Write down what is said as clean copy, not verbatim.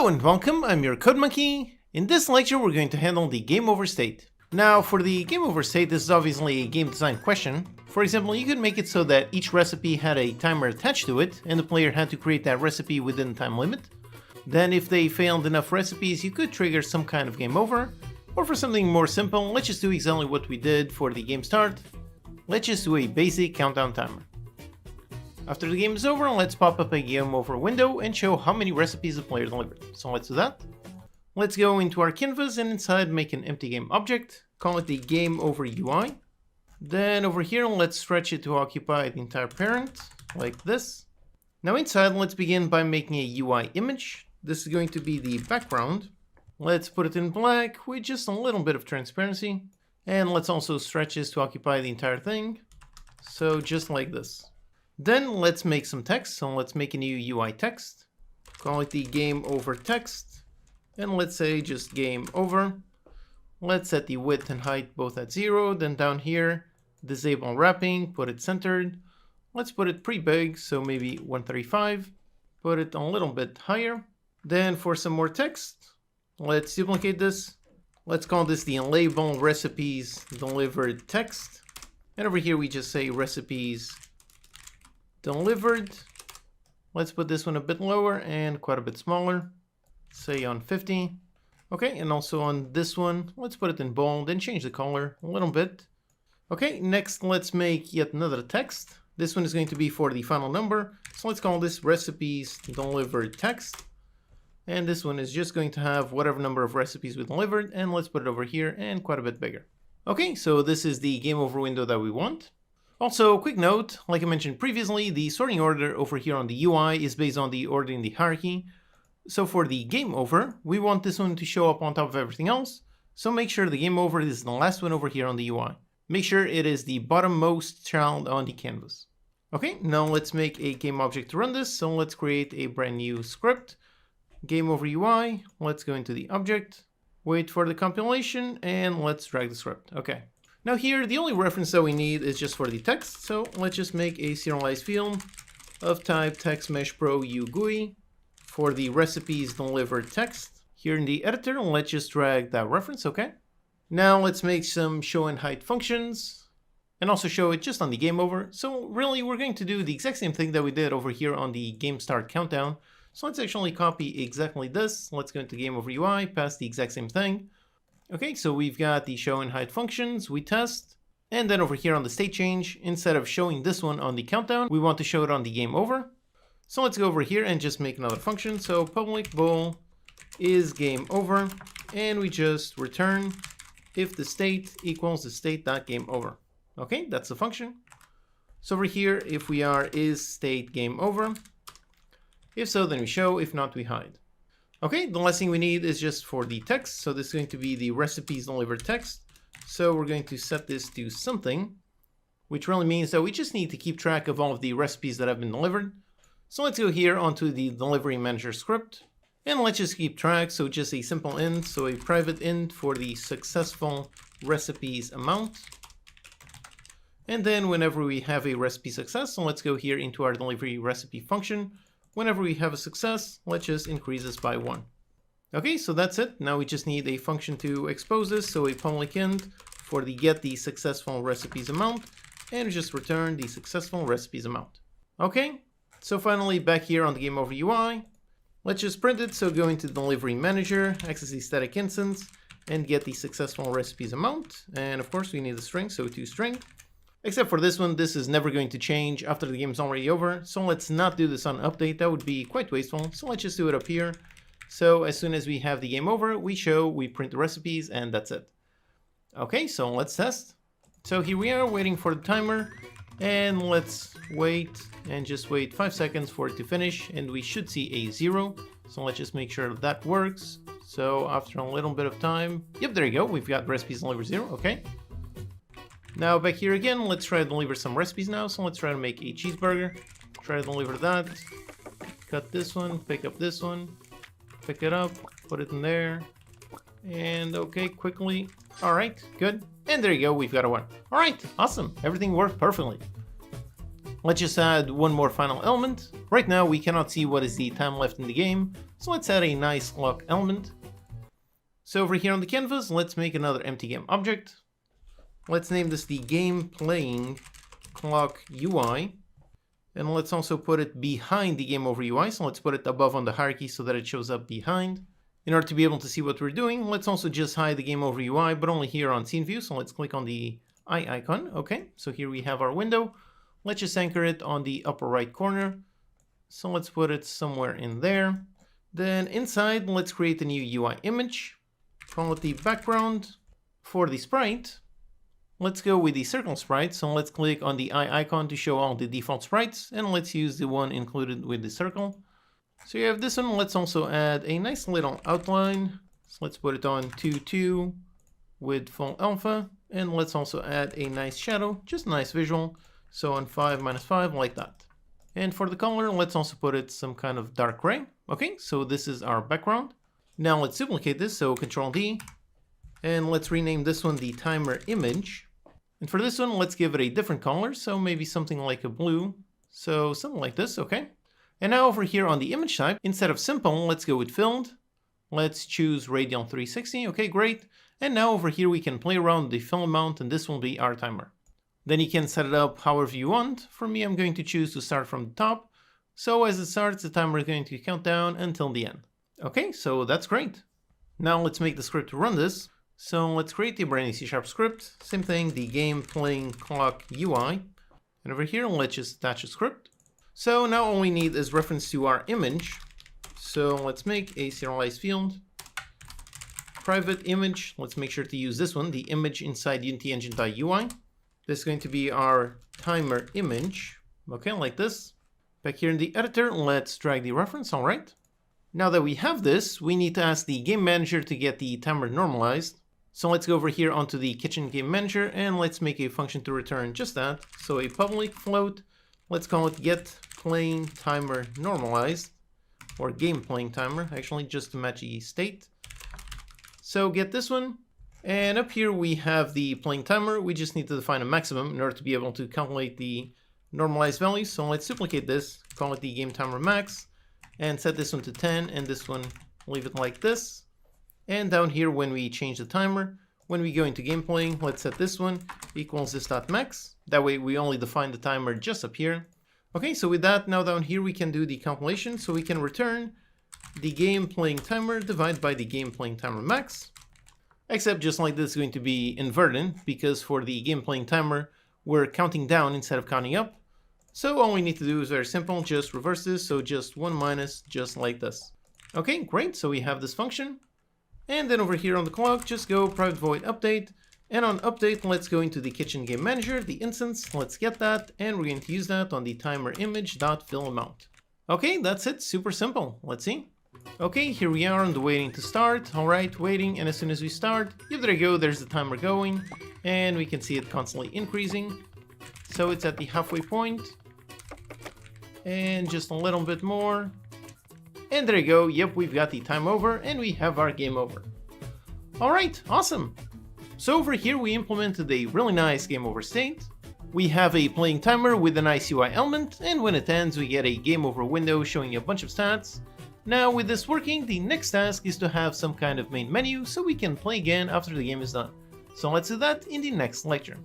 Hello and welcome, I'm your Code Monkey. In this lecture we're going to handle the game over state. Now for the game over state, this is obviously a game design question. For example, you could make it so that each recipe had a timer attached to it and the player had to create that recipe within the time limit. Then if they failed enough recipes, you could trigger some kind of game over. Or for something more simple, let's just do exactly what we did for the game start. Let's just do a basic countdown timer. After the game is over, let's pop up a game over window and show how many recipes the player delivered. So let's do that. Let's go into our canvas and inside make an empty game object, call it the game over UI. Then over here, let's stretch it to occupy the entire parent, like this. Now inside, let's begin by making a UI image. This is going to be the background. Let's put it in black with just a little bit of transparency. And let's also stretch this to occupy the entire thing. So just like this. Then let's make some text. So let's make a new UI text. Call it the game over text. And let's say just game over. Let's set the width and height both at 0. Then down here, disable wrapping, put it centered. Let's put it pretty big, so maybe 135. Put it a little bit higher. Then for some more text, let's duplicate this. Let's call this the label recipes delivered text. And over here we just say recipes delivered. Let's put this one a bit lower and quite a bit smaller. Say on 50. Okay, and also on this one, let's put it in bold and change the color a little bit. Okay, next let's make yet another text. This one is going to be for the final number. So let's call this recipes delivered text. And this one is just going to have whatever number of recipes we delivered. And let's put it over here and quite a bit bigger. Okay, so this is the game over window that we want. Also, quick note, like I mentioned previously, the sorting order over here on the UI is based on the order in the hierarchy. So for the game over, we want this one to show up on top of everything else. So make sure the game over is the last one over here on the UI. Make sure it is the bottommost child on the canvas. Okay, now let's make a game object to run this. So let's create a brand new script. Game over UI, let's go into the object, wait for the compilation, and let's drag the script. Okay. Now here, the only reference that we need is just for the text. So let's just make a serialized field of type text mesh pro UGUI for the recipes delivered text. Here in the editor, let's just drag that reference, okay? Now let's make some show and hide functions and also show it just on the game over. So really, we're going to do the exact same thing that we did over here on the game start countdown. So let's actually copy exactly this. Let's go into game over UI, pass the exact same thing. Okay, so we've got the show and hide functions, we test. And then over here on the state change, instead of showing this one on the countdown, we want to show it on the game over. So let's go over here and just make another function. So public bool is game over. And we just return if the state equals the state.gameover. Okay, that's the function. So over here, if we are is state game over. If so, then we show. If not, we hide. Okay, the last thing we need is just for the text. So this is going to be the recipes delivered text. So we're going to set this to something, which really means that we just need to keep track of all of the recipes that have been delivered. So let's go here onto the delivery manager script. And let's just keep track. So just a simple int. So a private int for the successful recipes amount. And then whenever we have a recipe success, so let's go here into our delivery recipe function. Whenever we have a success, let's just increase this by 1. Okay, so that's it. Now we just need a function to expose this. So a public int for the get the successful recipes amount and just return the successful recipes amount. Okay, so finally back here on the game over UI, let's just print it. So go into delivery manager, access the static instance and get the successful recipes amount. And of course we need a string, so toString. Except for this one, this is never going to change after the game is already over. So let's not do this on update. That would be quite wasteful. So let's just do it up here. So as soon as we have the game over, we print the recipes, and that's it. Okay, so let's test. So here we are waiting for the timer. And let's wait and just wait 5 seconds for it to finish. And we should see a 0. So let's just make sure that works. So after a little bit of time, yep, there you go. We've got recipes delivered 0. Okay. Now back here again, let's try to deliver some recipes now. So let's try to make a cheeseburger. Try to deliver that. Cut this one, pick up this one, pick it up, put it in there. And okay, quickly. All right, good. And there you go, we've got a 1. All right, awesome. Everything worked perfectly. Let's just add one more final element. Right now we cannot see what is the time left in the game, so let's add a nice clock element. So over here on the canvas, let's make another empty game object. Let's name this the game playing clock UI. And let's also put it behind the game over UI. So let's put it above on the hierarchy so that it shows up behind. In order to be able to see what we're doing, let's also just hide the game over UI, but only here on scene view. So let's click on the eye icon. Okay, so here we have our window. Let's just anchor it on the upper right corner. So let's put it somewhere in there. Then inside, let's create a new UI image. Call it the background. For the sprite, let's go with the circle sprite. So let's click on the eye icon to show all the default sprites. And let's use the one included with the circle. So you have this one. Let's also add a nice little outline. So let's put it on 2.2 with full alpha. And let's also add a nice shadow, just a nice visual. So on 5 - 5 like that. And for the color, let's also put it some kind of dark gray. Okay, so this is our background. Now let's duplicate this, so Control D. And let's rename this one the timer image. And for this one, let's give it a different color, so maybe something like a blue. So something like this, okay. And now over here on the image type, instead of simple, let's go with filled. Let's choose radial 360, okay, great. And now over here we can play around with the fill amount, and this will be our timer. Then you can set it up however you want. For me, I'm going to choose to start from the top. So as it starts, the timer is going to count down until the end. Okay, so that's great. Now let's make the script to run this. So let's create a brand new C# script. Same thing, the game playing clock UI. And over here, let's just attach a script. So now all we need is reference to our image. So let's make a serialized field. Private image, let's make sure to use this one, the image inside Unity Engine.ui. This is going to be our timer image. Okay, like this. Back here in the editor, let's drag the reference, all right. Now that we have this, we need to ask the game manager to get the timer normalized. So let's go over here onto the kitchen game manager and let's make a function to return just that. So a public float, let's call it get playing timer normalized, or game playing timer, actually, just to match the state. So get this one. And up here we have the playing timer. We just need to define a maximum in order to be able to calculate the normalized value. So let's duplicate this, call it the game timer max, and set this one to 10, and this one, leave it like this. And down here, when we change the timer, when we go into game playing, let's set this one equals this.max. That way we only define the timer just up here. Okay, so with that, now down here we can do the compilation. So we can return the game playing timer divided by the game playing timer max. Except just like this is going to be inverted, because for the game playing timer, we're counting down instead of counting up. So all we need to do is very simple, just reverse this, so just 1 minus, just like this. Okay, great, so we have this function. And then over here on the clock, just go private void update. And on update, let's go into the kitchen game manager, the instance, let's get that, and we're going to use that on the timer image.fill amount. Okay, that's it, super simple, let's see. Okay, here we are on the waiting to start. All right, waiting, and as soon as we start, yep, there you go, there's the timer going, and we can see it constantly increasing. So it's at the halfway point, and just a little bit more. And there you go, yep, we've got the time over, and we have our game over. All right, awesome. So over here, we implemented a really nice game over state. We have a playing timer with a nice UI element, and when it ends, we get a game over window showing a bunch of stats. Now with this working, the next task is to have some kind of main menu so we can play again after the game is done. So let's do that in the next lecture.